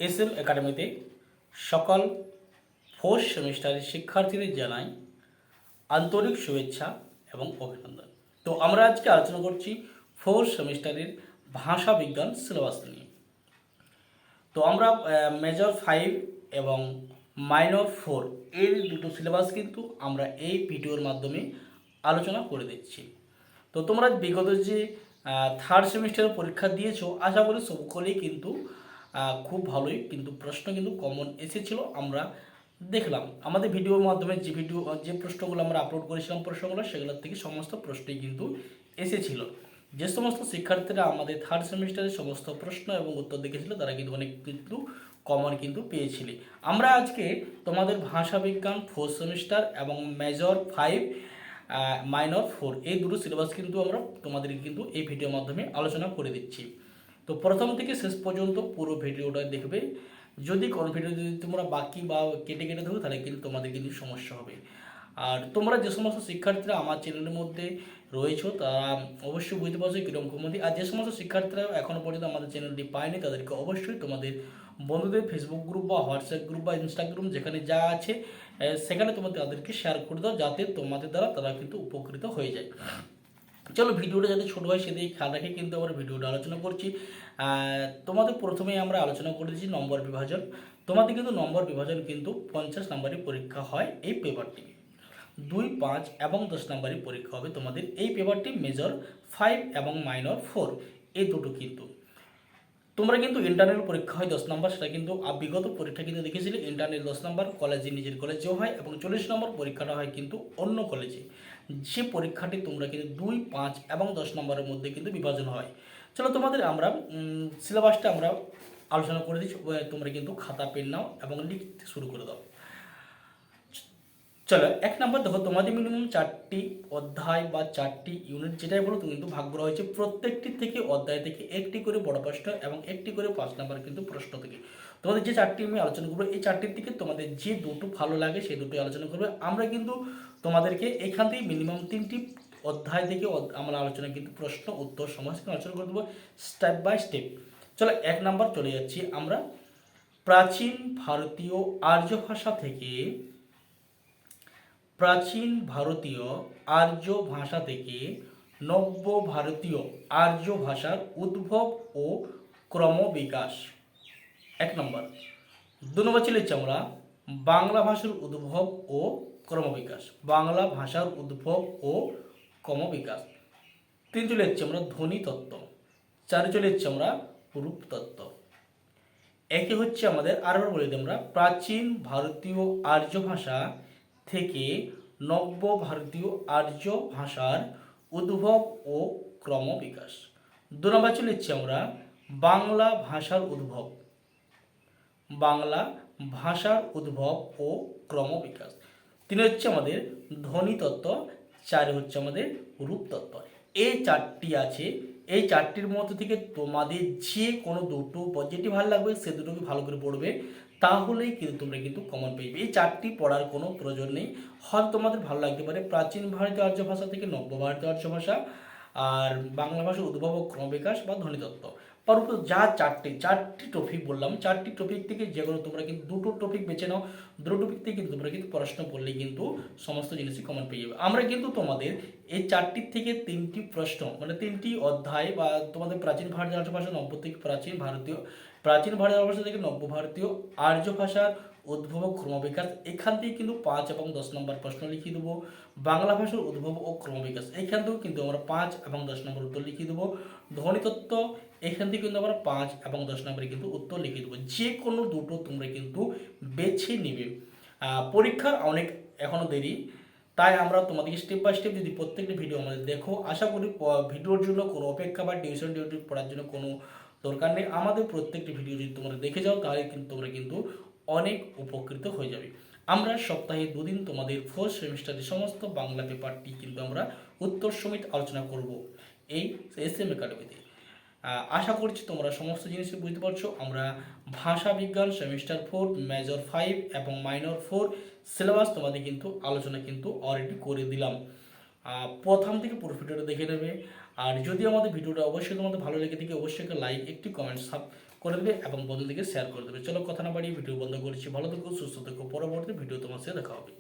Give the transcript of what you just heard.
SM একাডেমিতে সকল fourth সেমিস্টারের শিক্ষার্থীদের জানাই আন্তরিক শুভেচ্ছা এবং অভিনন্দন। তো আমরা আজকে আলোচনা করছি ফোর্থ সেমিস্টারের ভাষা বিজ্ঞান সিলেবাস নিয়ে। তো আমরা মেজর 5 এবং মাইনর 4 এর দুটো সিলেবাস কিন্তু আমরা এই ভিডিওর মাধ্যমে আলোচনা করে দিচ্ছি। তো তোমরা বিগত যে থার্ড সেমিস্টারের পরীক্ষা দিয়েছো, আশা করি সকলেই কিন্তু খুব ভালোই কিন্তু প্রশ্ন কিন্তু কমন এসেছিল। আমরা দেখলাম আমাদের ভিডিওর মাধ্যমে যে প্রশ্নগুলো আমরা আপলোড করেছিলাম প্রশ্নগুলো, সেগুলোর থেকে সমস্ত প্রশ্নই কিন্তু এসেছিল। যে সমস্ত শিক্ষার্থীরা আমাদের থার্ড সেমিস্টারের সমস্ত প্রশ্ন এবং উত্তর দেখেছিল তারা কিন্তু অনেক কিন্তু কমন কিন্তু পেয়েছিলে। আমরা আজকে তোমাদের ভাষা বিজ্ঞান ফোর্থ সেমিস্টার এবং মেজর 5 মাইনর 4 এই দুটো সিলেবাস কিন্তু আমরা তোমাদের কিন্তু এই ভিডিওর মাধ্যমে আলোচনা করে দিচ্ছি। তো প্রথম থেকে শেষ পর্যন্ত পুরো ভিডিওটা দেখবে। যদি কোনো ভিডিও যদি তোমরা বাকি বা কেটে কেটে থাকো তাহলে কিন্তু তোমাদের কিন্তু সমস্যা হবে। আর তোমরা যে সমস্ত শিক্ষার্থীরা আমার চ্যানেলের মধ্যে রয়েছো তারা অবশ্যই বুঝতে পারছো কীরকম কমতি। আর যে সমস্ত শিক্ষার্থীরা এখনও পর্যন্ত আমাদের চ্যানেলটি পায়নি তাদেরকে অবশ্যই তোমাদের বন্ধুদের ফেসবুক গ্রুপ বা হোয়াটসঅ্যাপ গ্রুপ বা ইনস্টাগ্রাম যেখানে যা আছে সেখানে তোমাদের তাদেরকে শেয়ার করে দাও, যাতে তোমাদের দ্বারা তারা কিন্তু উপকৃত হয়ে যায়। চলো ভিডিওটা যাতে ছোটো হয় সেদিকে খেয়াল রেখে কিন্তু আমরা ভিডিওটা আলোচনা করছি। তোমাদের প্রথমেই আমরা আলোচনা করেছি নম্বর বিভাজন। তোমাদের কিন্তু নম্বর বিভাজন কিন্তু 50 নম্বরের পরীক্ষা হয় এই পেপারটি। 2, 5 এবং 10 নম্বরের পরীক্ষা হবে তোমাদের এই পেপারটি মেজর 5 এবং মাইনর 4 এই দুটো কিন্তু। তোমরা কিন্তু ইন্টারনাল পরীক্ষা হয় 10 নম্বর, সেটা কিন্তু বিগত পরীক্ষা কিন্তু দেখেছিলে ইন্টারনাল 10 নম্বর কলেজে নিজের কলেজেও হয় এবং 40 নম্বর পরীক্ষাটা হয় কিন্তু অন্য কলেজে। যে পরীক্ষাটি তোমরা কিন্তু 2, 5 এবং 10 নম্বরের মধ্যে কিন্তু বিভাজন হয়। চলো তোমাদের আমরা সিলেবাসটা আমরা আলোচনা করে দিচ্ছি। তোমরা কিন্তু খাতা পেন নাও এবং লিখতে শুরু করে দাও। চলো 1 নম্বর দেখো, তোমাদের মিনিমাম 4টি অধ্যায় বা 4টি ইউনিট যেটাই বলো কিন্তু ভাগ করা হয়েছে। প্রত্যেকটি থেকে অধ্যায় থেকে একটি করে বড় প্রশ্ন এবং একটি করে 5 নম্বর কিন্তু প্রশ্ন থেকে। তোমাদের যে 4টি আমি আলোচনা করবো এই 4টির থেকে তোমাদের যে দুটো ভালো লাগে সেই দুটোই আলোচনা করবে। আমরা কিন্তু তোমাদেরকে এখান থেকে মিনিমাম 3টি অধ্যায় থেকে আমরা আলোচনা কিন্তু প্রশ্ন উত্তর সমস্ত আলোচনা করে দেবো স্টেপ বাই স্টেপ। চলো 1 নম্বর চলে যাচ্ছি আমরা। প্রাচীন ভারতীয় আর্য ভাষা থেকে নব্য ভারতীয় আর্য ভাষার উদ্ভব ও ক্রমবিকাশ। 1 নম্বর। 2 নম্বর চলে যাচ্ছি আমরা বাংলা ভাষার উদ্ভব ও ক্রমবিকাশ। 3 চলে যাচ্ছি আমরা ধ্বনি তত্ত্ব। 4 চলে যাচ্ছি আমরা রূপ তত্ত্ব। একে হচ্ছে আমাদের আরও বলে দিই আমরা প্রাচীন ভারতীয় আর্য ভাষা থেকে নব্য ভারতীয় আর্য ভাষার উদ্ভব ও ক্রমবিকাশ। 2 নম্বর চলে যাচ্ছি আমরা বাংলা ভাষার উদ্ভব ও ক্রমবিকাশ। 3 হচ্ছে আমাদের ধ্বনি তত্ত্ব। 4 হচ্ছে আমাদের রূপ তত্ত্ব। এই 4টি আছে। এই 4টির মধ্যে থেকে তোমাদের যে কোনো দুটো যেটি ভালো লাগবে সে দুটোকে ভালো করে পড়বে, তাহলেই কিন্তু তোমরা কিন্তু কমন পেয়ে। এই 4টি পড়ার কোনো প্রয়োজন নেই। হয়তো তোমাদের ভালো লাগতে পারে প্রাচীন ভারতীয় আর্য ভাষা থেকে নব্য ভারতীয় আর্য ভাষা, আর বাংলা ভাষার উদ্ভব ও ক্রমবিকাশ বা ধ্বনিতত্ত্ব। পরবর্তী যা 4টি টপিক বললাম, 4টি টপিক থেকে যেগুলো তোমরা কিন্তু দুটো টপিক বেছে নাও, দুটো টপিক থেকে কিন্তু তোমরা কিন্তু প্রশ্ন পড়লেই কিন্তু সমস্ত জিনিসই কমন পেয়ে যাবে। আমরা কিন্তু তোমাদের এই 4টির থেকে 3টি প্রশ্ন মানে 3টি অধ্যায় বা তোমাদের প্রাচীন ভারতীয় আর্য ভাষা নব্য থেকে প্রাচীন ভারতীয় ভাষা থেকে নব্য ভারতীয় আর্য ভাষার উদ্ভব ও ক্রমবিকাশ, এখান থেকে কিন্তু 5 এবং 10 নম্বর প্রশ্ন লিখিয়ে দেবো। বাংলা ভাষার উদ্ভব ও ক্রমবিকাশ এখান থেকেও কিন্তু আমরা 5 এবং 10 নম্বর উত্তর লিখিয়ে দেবো। ধ্বনিতত্ত্ব এখান থেকে কিন্তু আমরা 5 এবং 10 নম্বরে কিন্তু উত্তর লিখিয়ে দেবো। যে কোনো দুটো তোমরা কিন্তু বেছে নিবে। পরীক্ষার অনেক এখনও দেরি, তাই আমরা তোমাদেরকে স্টেপ বাই স্টেপ যদি প্রত্যেকটা ভিডিও আমাদের দেখো, আশা করি ভিডিওর জন্য কোনো অপেক্ষা বা টিউশন পড়ার জন্য কোনো দরকার নেই। আমাদের প্রত্যেকটি ভিডিও যদি তোমরা দেখে যাও তাহলে কিন্তু তোমরা কিন্তু অনেক উপকৃত হয়ে যাবে। আমরা সপ্তাহে 2 দিন তোমাদের ফোর্থ সেমিস্টারের সমস্ত বাংলা পেপারটি কিন্তু আমরা উত্তর সমেত আলোচনা করব এই এসএম একাডেমিতে। আশা করছি তোমরা সমস্ত জিনিসই বুঝতে পারছো। আমরা ভাষা বিজ্ঞান সেমিস্টার 4 মেজর 5 এবং মাইনর 4 সিলেবাস তোমাদের কিন্তু আলোচনা কিন্তু অলরেডি করে দিলাম। প্রথম থেকে পুরো ভিডিওটা দেখে নেবে। আর যদি আমাদের ভিডিওটা অবশ্যই তোমাদের ভালো লেগে থাকে অবশ্যই একটা লাইক একটি কমেন্ট করে দেবে এবং বন্ধুদেরকে শেয়ার করে দেবে। চলো কথা না বাড়িয়ে ভিডিও বন্ধ করছি। ভালো থেকো, সুস্থ থেকো, পরবর্তী ভিডিও তোমার সাথে দেখা হবে।